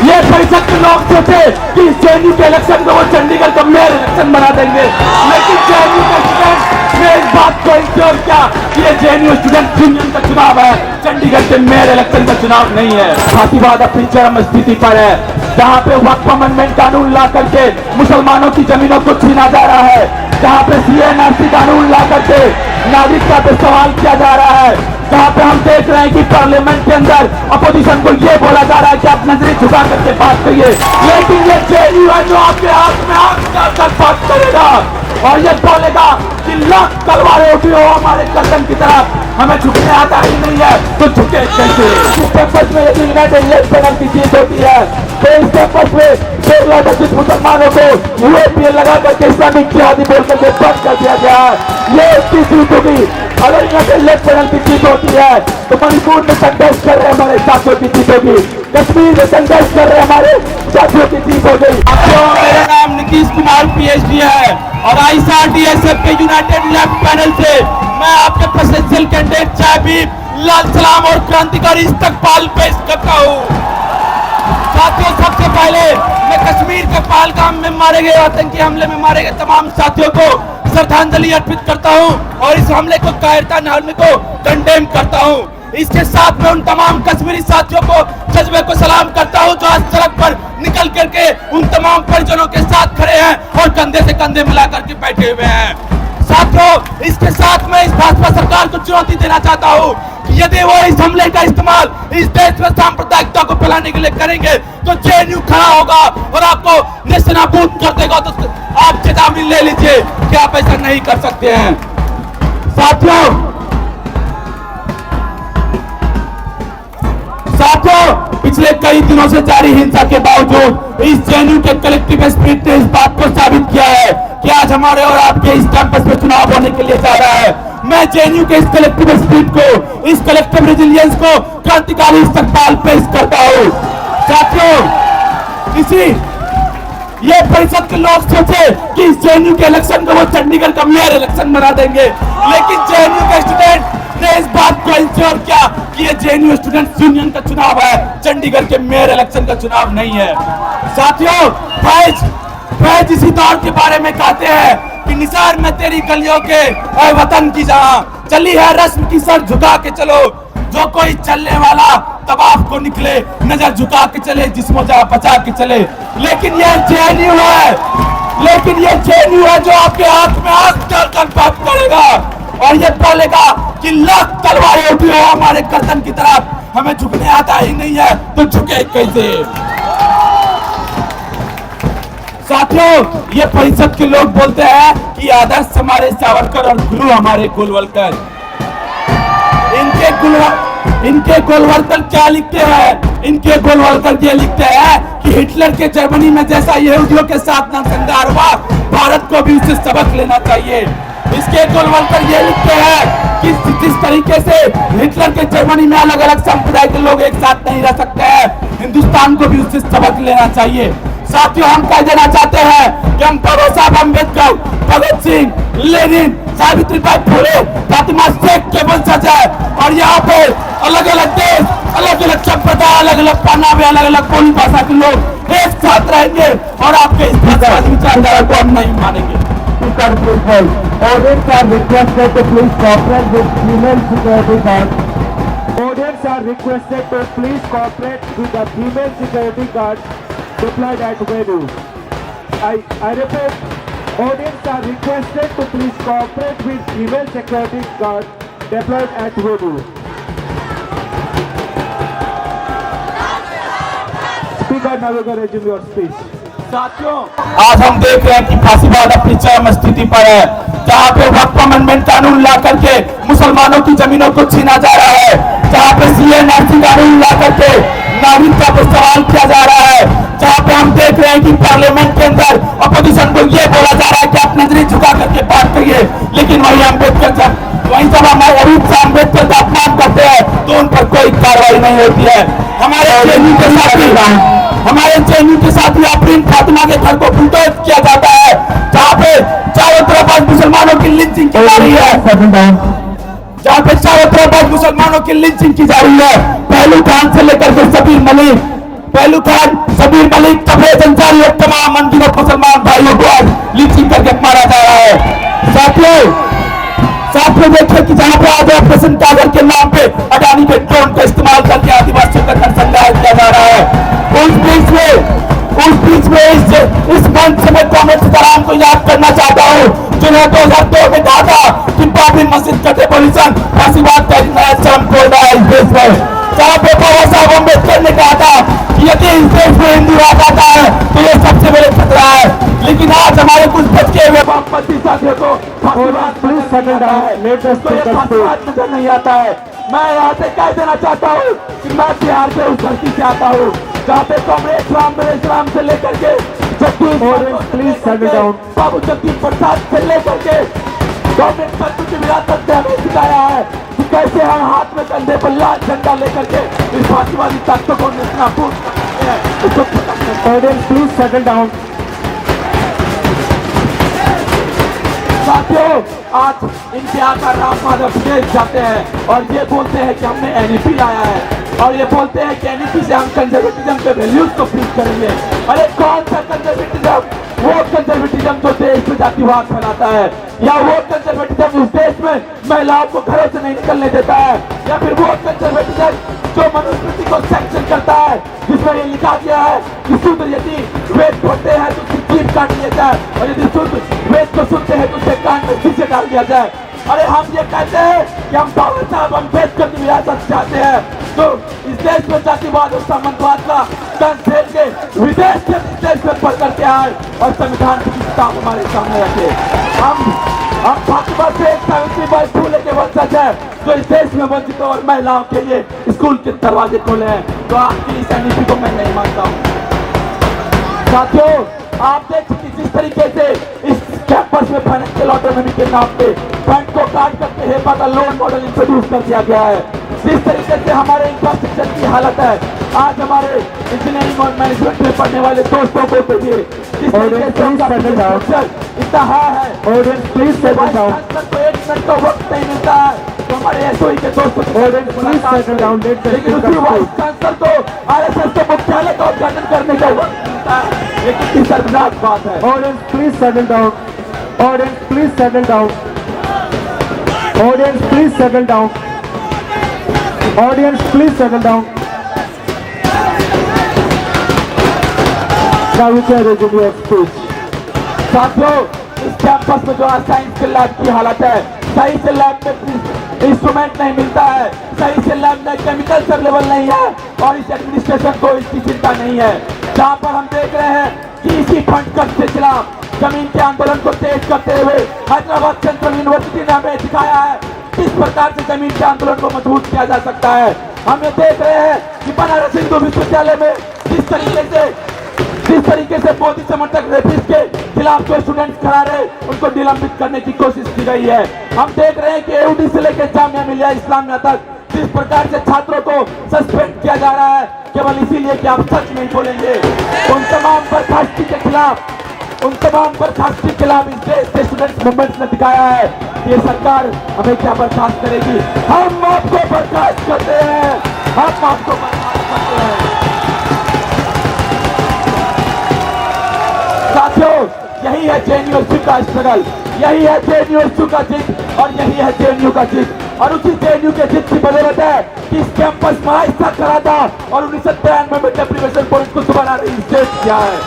ये परिषद के लोग सोचे कि जेएनयू के इलेक्शन को वो चंडीगढ़ का मेयर इलेक्शन बना देंगे, लेकिन जेएनयू का स्टूडेंट ने इस बात को इंश्योर किया कि ये जेएनयू स्टूडेंट यूनियन का चुनाव है, चंडीगढ़ के मेयर इलेक्शन का चुनाव नहीं है। फांसीवाद अपनी चरम स्थिति पर है, जहाँ पे वक्फ अमेंडमेंट कानून ला करके मुसलमानों की जमीनों को छीना जा रहा है, जहाँ पे सीएनआरसी कानून ला करके नागरिकता पे सवाल किया जा रहा है, जहाँ पे हम देख रहे हैं कि पार्लियामेंट के अंदर अपोजिशन को ये बोला जा रहा है कि आप नजरें झुका करके बात करिए, लेकिन ये जेएनयू है जो आपके हाथ में आंख डालकर बात करेगा और ये बोलेगा कि लाख तलवारें उठी हो हमारे गर्दन की तरफ, हमें झुकने आता ही नहीं है तो झुके कैसे। इस पेपर्स में यदि यूनाइटेड लेफ्ट पैनल की जीत होती है तो इस पेपर्स में 1 लाख 25 मुसलमानों को यूएपीए लगा करके इस्लामिक जिहादी बोल करके बंद कर दिया गया है। ये इसकी जीत होगी। अगर यूनाइटेड लेफ्ट पैनल की जीत होती है तो मणिपुर में संघर्ष कर रहे हमारे साथियों की जीत होगी, कश्मीर में संघर्ष कर रहे हमारे साथियों की जीत हो गई। मेरा नाम नीतीश कुमार पीएचडी है और आईएसआरडीएसएफ के यूनाइटेड लेफ्ट पैनल से मैं आपके प्रेसिडेंशियल कैंडिडेट चाबीब लाल सलाम और क्रांतिकारी इस्तकबाल पेश करता हूँ। साथियों, सबसे पहले मैं कश्मीर के पहलगाम में मारे गए आतंकी हमले में मारे गए तमाम साथियों को श्रद्धांजलि अर्पित करता हूं और इस हमले को कायरताना हमले को कंडेम करता हूं। इसके साथ में उन तमाम कश्मीरी साथियों को जज्बे को सलाम करता हूं जो आज सड़क पर निकल करके उन तमाम परिजनों के साथ खड़े हैं और कंधे से कंधे मिला करके बैठे हुए हैं। साथियों, इसके साथ में इस भाजपा सरकार को चुनौती देना चाहता हूं कि यदि वो इस हमले का इस्तेमाल इस देश में सांप्रदायिकता को फैलाने के लिए करेंगे तो जेएनयू खड़ा होगा और आपको नेस्तनाबूद कर देगा। तो आप चेतावनी ले लीजिए कि आप ऐसा नहीं कर सकते हैं। साथियों, पिछले कई दिनों से जारी हिंसा के बावजूद इस जेएनयू के कलेक्टिव स्पिरिट ने इस बात को साबित किया है कि आज हमारे और आपके इस कैंपस में चुनाव होने के लिए जा रहा है। मैं जेएनयू के इस कलेक्टिव स्पिरिट को, इस कलेक्टिव रेजिलियंस को क्रांतिकारी इस्तकबाल पेश करता हूँ। साथियों, ये परिषद के लोग सोचे कि इस जेएनयू के इलेक्शन को वो चंडीगढ़ का मेयर इलेक्शन बना देंगे, लेकिन जेएनयू के स्टूडेंट ने इस बात को इंश्योर किया कि ये जेएनयू स्टूडेंट यूनियन का चुनाव है, चंडीगढ़ के मेयर इलेक्शन का चुनाव नहीं है। साथियों, फैज इसी दौर के बारे में कहते हैं कि निसार में तेरी गलियों के ऐ वतन की जहां चली है रस्म की सर झुका के चलो, जो कोई चलने वाला तवाफ को निकले नजर झुका के चले, जिस्मो जहां बचा के चले। लेकिन ये जेएनयू है जो आपके हाथ में आंख डालकर बात करेगा और ये बोलेगा कि लाख तलवारें उठी हो हमारे गर्दन की तरफ, हमें झुकने आता ही नहीं है तो झुके कैसे। साथियों, ये परिषद के लोग बोलते हैं कि आदर्श हमारे सावरकर और गुरु हमारे गोलवलकर। इनके गोलवलकर क्या लिखते हैं? इनके गोलवलकर ये लिखते हैं कि हिटलर के जर्मनी में जैसा यहूदियों के साथ नरसंहार हुआ, भारत को भी उससे सबक लेना चाहिए। इसके गोलवलकर ये लिखते हैं कि जिस तरीके से हिटलर के जर्मनी में अलग अलग संप्रदाय के लोग एक साथ नहीं रह सकते हैं, हिंदुस्तान को भी उससे सबक लेना चाहिए। साथियों, हम कह देना चाहते हैं कि हम बाबा साहब अम्बेडकर, भगत सिंह, लेनिन, सावित्रीबाई फुले, फातिमा शेख के वंशज है और यहाँ पे अलग अलग देश, अलग अलग संप्रदाय, अलग अलग पहनावे, अलग अलग बोली भाषा के लोग एक साथ रहेंगे और आपके इस विचारधारा को हम नहीं मानेंगे। Audience are requested to please cooperate with female security guard. Audience are requested to please cooperate with the female security guard deployed at venue. I repeat, audience are requested to please cooperate with female security guard deployed at venue. Speaker, now you can resume your speech. साथियों, आज हम देख रहे हैं कि फांसीवाद अपनी चरम स्थिति पर है, जहाँ पे वक्फ अमेंडमेंट कानून ला करके मुसलमानों की जमीनों को छीना जा रहा है, जहाँ पे सीएनआरसी कानून ला करके नागरिकता पर सवाल किया जा रहा है, जहाँ पे हम देख रहे हैं कि पार्लियामेंट के अंदर अपोजिशन को ये बोला जा रहा है कि आप नजरें झुका करके बात करिए, लेकिन वहीं जब हमारे अरूप से अम्बेडकर का अपमान करते हैं तो उन पर कोई कार्रवाई नहीं होती है। हमारे जेएनयू के साथ आफरीन फातिमा के घर को बुलडोज किया जाता है, जहाँ पे चारों तरफ आज मुसलमानों की लिंचिंग की जा रही है, जहाँ पे चारों तरफ आज मुसलमानों की लिंचिंग की जा रही है। पहलू खान से लेकर के सबीर मलिक, पहलू खान, समीर मलिक, तबरेज अंसारी और तमाम अनगिनत मुसलमान भाइयों को आज लीचिंग करके मारा जा रहा है। साथियों देखिए कि जहां पे आज ऑपरेशन टाइगर के नाम पे अडानी के ड्रोन का इस्तेमाल करके आदिवासियों का नरसंहार किया जा रहा है। उस बीच में इस मंच से मैं कांग्रेस सीताराम को याद करना चाहता हूँ, जिन्हें 2002 में कहा था कि बाबरी मस्जिद का डेमोलिशन फांसीवाद का एक नया चरम खोल रहा है इस देश में। जहाँ पे बाबा साहब अम्बेडकर ने कहा था कि यदि इस देश में हिंदूवाद आता है तो ये सबसे बड़े खतरा है, लेकिन आज हमारे कुछ बच्चे हुए वामपंथी साथियों को फांसीवाद नजर नहीं आता है। मैं यहाँ से कह देना चाहता हूँ कि मैं बिहार के उस धरती से आता हूँ जहाँ पे कॉमरेड राम से लेकर के बाबू जगदीश प्रसाद से लेकर के गवर्नमेंट बंधु की विरासत से हमें सिखाया है कि कैसे हम हाथ में कंधे पर लाल झंडा लेकर के इस फांसीवादी ताकतों को नाबूद करते हैं। उसको प्लीज सेटल डाउन। साथियों, आज इनके आका राम माधव विदेश जाते हैं और ये बोलते हैं कि हमने एनईपी लाया है और ये बोलते हैं कि एनईपी से हम कंजर्वेटिज्म के वैल्यूज को प्रूव करेंगे। अरे कौन सा कंजर्वेटिज्म? वो कंजर्वेटिज्म जो देश में जातिवाद फैलाता है, या वो कंजर्वेटिज्म उस देश में महिलाओं को घरों से नहीं निकलने देता है, या फिर वो कंजर्वेटिज्म जो मनुस्मृति को सेक्शन करता है जिसमें ये लिखा गया है कि शूद्र यदि वेद पढ़ते हैं तो उसकी जीभ काट लिया जाए और यदि शूद्र वेद को सुनते हैं तो उसके कान में पीछे डाल दिया जाए। अरे हम ये कहते हैं कि हम बाबा साहब अम्बेडकर की विरासत चाहते हैं, तो इस देश में जातिवाद और सामंतवाद का दंश खेल के विदेश से इस देश में पढ़ करके आए और संविधान की किताब हमारे सामने रखे। हम फातिमा से सावित्रीबाई फुले के वंशज है जो इस देश में वंचितों और महिलाओं के लिए स्कूल के दरवाजे खोले हैं, तो आपकी इस नीति को मैं नहीं मानता हूँ। साथियों, आप देखिए जिस तरीके से इस कैंपस में फाइनेंशियल ऑटोनॉमी के नाम पे फंड को काट करके हेपा का लोन मॉडल इंट्रोड्यूस कर दिया गया है, जिस तरीके से हमारे इंफ्रास्ट्रक्चर की हालत है, आज हमारे इंजीनियरिंग और मैनेजमेंट में पढ़ने वाले दोस्तों को देखिए जिस तरीके से इतना है को 1 मिनट का वक्त नहीं मिलता है, तो हमारे एसओई के दोस्तों लेकिन उसी वाइस चांसलर को आरएसएस के मुख्यालय का उद्घाटन करने का वक्त मिलता है। ये कितनी शर्मनाक बात है। Audience, please settle down. Audience, please settle down. Audience, please settle down. Audience, please settle down. Now you can resume your speech. साथियों, इस कैंपस में जो आज साइंस के लैब की हालत है, सही से लैब में इंस्ट्रूमेंट नहीं मिलता है, सही से लैब में केमिकल अवेलेबल नहीं है और इस एडमिनिस्ट्रेशन को इसकी चिंता नहीं है। जहाँ पर हम देख रहे हैं कि इसी फंड कट के खिलाफ जमीन के आंदोलन को तेज करते हुए हैदराबाद सेंट्रल यूनिवर्सिटी ने हमें दिखाया है किस प्रकार से जमीन के आंदोलन को मजबूत किया जा सकता है। हम ये देख रहे हैं कि बनारस हिंदू विश्वविद्यालय में जिस तरीके से मोदी समर्थक रेपिस्ट के खिलाफ जो स्टूडेंट्स खड़ा रहे उनको निलंबित करने की कोशिश की गई है। हम देख रहे हैं कि एयूडी से लेकर जामिया मिलिया इस्लामिया तक जिस प्रकार से छात्रों को सस्पेंड किया जा रहा है केवल इसीलिए कि आप सच नहीं बोलेंगे। उन तमाम बर्खास्ती के खिलाफ इस देश के स्टूडेंट्स मूवमेंट ने दिखाया है कि ये सरकार हमें क्या बर्खास्त करेगी। हम आपको बर्खास्त करते हैं, हम आपको बर्खास्त करते हैं। साथियों, यही है जेएनयू का स्ट्रगल, यही है जेएनयू का जिद और यही है जेएनयू का जिद। और उसी जेएनयू के जिद की बदौलत है कि इस कैंपस में आहिस्ता करा था और 1993 में डेप्रीवेशन पॉइंट को दोबारा रजिस्ट्रेट किया है।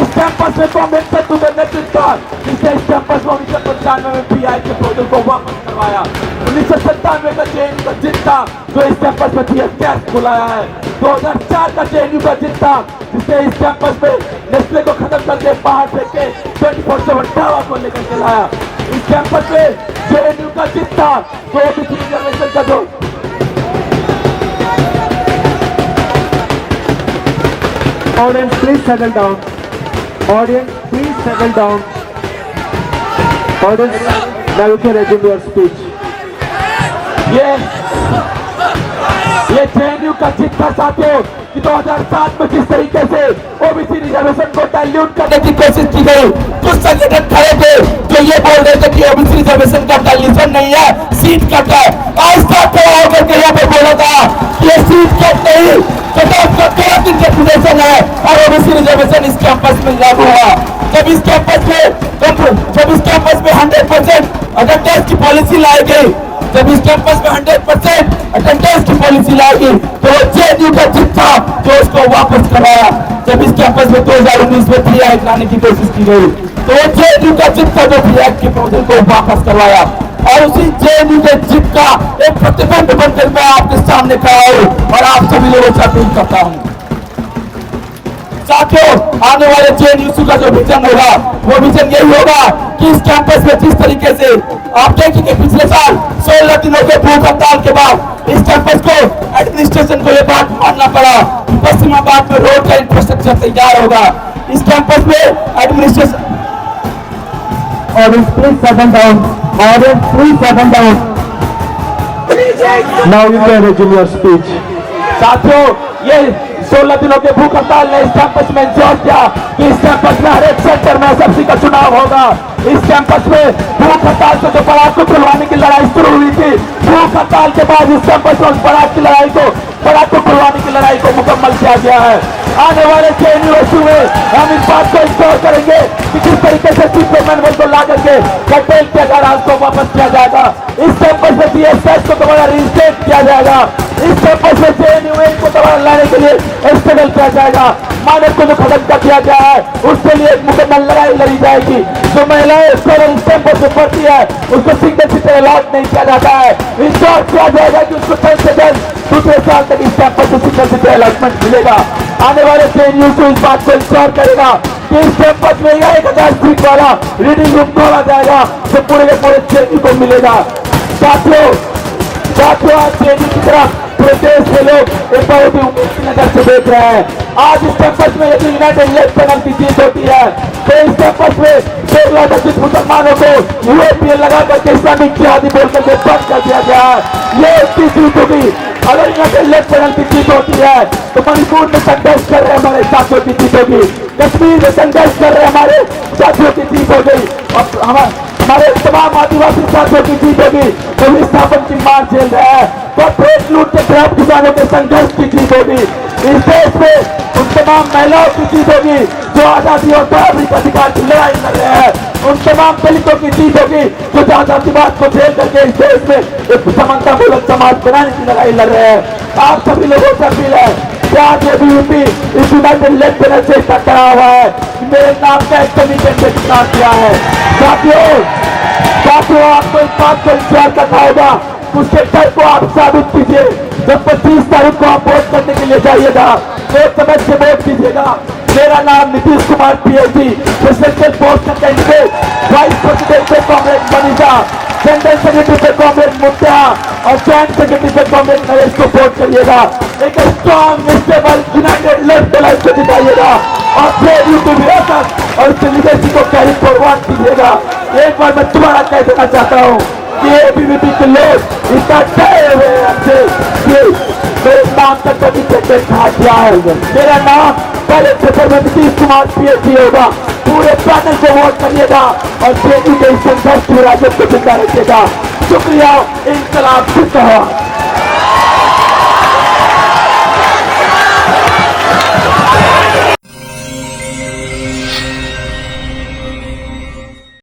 इस कैंपस में कांग्रेस का नेतृत्व था जिसने इस कैंपस में 1995 में पीआई के प्रोजेक्ट को वापस करवाया। 1997 का जेएनयू का जिद था जो इस कैंपस में टीयर गैस बुलाया है। 2004 का जेएनयू का जिद था जिसने इस कैंपस में नेस्ले को खत्म करके बाहर फेंक के 24/7 दावा को लेकर के लाया। इस कैंपस में जेएनयू का जिद था तो ओबीसी रिजर्वेशन का जो Audience, please settle down. Audience, please settle down. Audience, now you can resume your speech. ये जेएनयू का जिद था साथियों कि 2007 में जिस तरीके से ओबीसी रिजर्वेशन को डाइल्यूट करने की कोशिश की गई, कुछ संगठन खड़े थे जो ये बोल रहे थे कि ओबीसी रिजर्वेशन का डाइल्यूशन नहीं है, सीट कट है। आज तक खड़ा होकर के यहाँ पे बोला था कि ये सीट कट नहीं, कट ऑफ का 2 दिन डिस्क्रिमिनेशन है और ओबीसी रिजर्वेशन इस कैंपस में लागू हुआ। जब इस कैंपस में 100% अटेंडेंस की पॉलिसी लाई गई, जब इस कैंपस में 100% अटेंडेंस की पॉलिसी लाई गई, तो जेएनयू का जिद था जो उसको वापस करवाया। जब इस कैंपस में 2019 में फ्री एक्ट लाने की कोशिश की गई, तो जेएनयू का जिद था जो फ्री एक्ट के प्रोजेक्ट को वापस करवाया। और उसी जेएनयू के जिद का एक प्रतिबंध बनकर मैं आपके सामने खड़ा हूं और आप सभी लोगों से अपील करता हूं। साथियों, आने वाले जेएनयू का जो विजन होगा वो विजन यही होगा कि इस कैंपस में जिस तरीके से आप देखेंगे पिछले साल 16 दिनों के भूख हड़ताल के बाद इस कैंपस को एडमिनिस्ट्रेशन को ये बात मानना पड़ा कि पश्चिमाबाद में रोड का इंफ्रास्ट्रक्चर तैयार होगा। इस कैंपस में administration Audience, please settle down. Audience, please settle down. Now you can resume your speech. साथियों, ये 16 दिनों के भूख हड़ताल ने इस कैंपस में इंश्योर किया कि इस कैंपस में हर एक सेक्टर में एसएफसी का चुनाव होगा। इस कैंपस में भूख हड़ताल से जो पराग को खुलवाने की लड़ाई शुरू हुई थी, भूख हड़ताल के बाद इस कैंपस में उस पराग को खुलवाने की लड़ाई को मुकम्मल किया गया है। आने वाले जेएनयू में हम इस बात को इंश्योर करेंगे कि किस तरीके से चीफ मैनुअल को ला करके पटेल के आधार को वापस किया जाएगा। इस कैंपस में बीएसएस को दोबारा रिस्टेट किया जाएगा। इस कैंपस में जेएनयू को दोबारा लाने के लिए स्ट्रगल किया जाएगा। मानव को जो खत्म कर दिया गया है उसके लिए एक मुकम्मल लड़ाई लड़ी जाएगी। जो महिलाएं इस कैंपस में पढ़ती है उसको सिंगल सीट अलॉट नहीं किया जाता है। इंश्योर किया जाएगा कि उसको 10 से 10 दूसरे साल तक इस कैंपस में सिंगल सीट अलॉटमेंट मिलेगा। आने वाले जेएनयू को इस बात को इंश्योर करेगा कि इस कैंपस में 1000 सीट वाला रीडिंग रूम खोला जाएगा जो पूरे के पूरे जेएनयू को मिलेगा। साथियों, आज जेएनयू की तरफ पूरे देश के लोग एक बहुत ही उम्मीद की नजर से देख रहे हैं। आज इस कैंपस में यदि यूनाइटेड लेफ्ट पैनल की जीत होती है तो इस कैंपस में 1 लाख 25 मुसलमानों को यूएपीए लगा करके इस्लामिक जिहादी बोल करके बंद कर दिया गया है। ये इसकी जीत होगी। अगर यूनाइटेड लेफ्ट पैनल की जीत होती है तो मणिपुर में संघर्ष कर रहे हमारे साथियों की जीत होगी, कश्मीर में संघर्ष कर रहे हमारे साथियों की जीत हो गई, और हमारे तमाम आदिवासी साथियों की जीत होगी जो विस्थापन की मार झेल रहे हैं, कॉर्पोरेट लूट के खिलाफ किसानों के संघर्ष की जीत होगी। इस देश में उन तमाम महिलाओं की जीत होगी जो आजादी और नागरिक अधिकार की लड़ाई कर रहे हैं। उन तमाम दलितों की जीत होगी जो जातिवाद को झेल करके इस देश में एक समानता मूलक समाज बनाने की लड़ाई लड़ रहे हैं। आप सभी लोगों से अपील है कि आज एबीवीपी इस यूनाइटेड लेफ्ट पैनल से टकरा हुआ है, मेरे नाम का एक कमीशन से चुनाव किया है। साथियों, आपको इस बात को इंतजार करना होगा, उसके डर को आप साबित कीजिए। जब 25 तारीख को आप वोट करने के लिए जाइएगा सोच समझ के वोट कीजिएगा। मेरा नाम Nitish Kumar PhD, presidential post का कैंडिडेट, वाइस प्रेसिडेंट पे कांग्रेस मनीषा, जनरल सेक्रेटरी पे कांग्रेस मुत्या और जॉइंट सेक्रेटरी पे कांग्रेस नरेश को वोट करिएगा। एक strong stable United left panel को जिताइएगा और जेएनयू की विरासत और उसके लीगेसी को कैरी फॉरवर्ड कीजिएगा। एक बार मैं दोबारा कह देना चाहता हूँ कि एबीवीपी के लोग इसका डरे हुए हमसे मेरे नाम तक कभी टिकट खा दिया है। मेरा नाम पहले पेपर में नीतीश कुमार पीएचडी होगा। पूरे पैनल को वोट करिएगा और जेएनयू के संघर्ष को जिंदा रखिएगा। शुक्रिया। इंकलाब जिंदाबाद।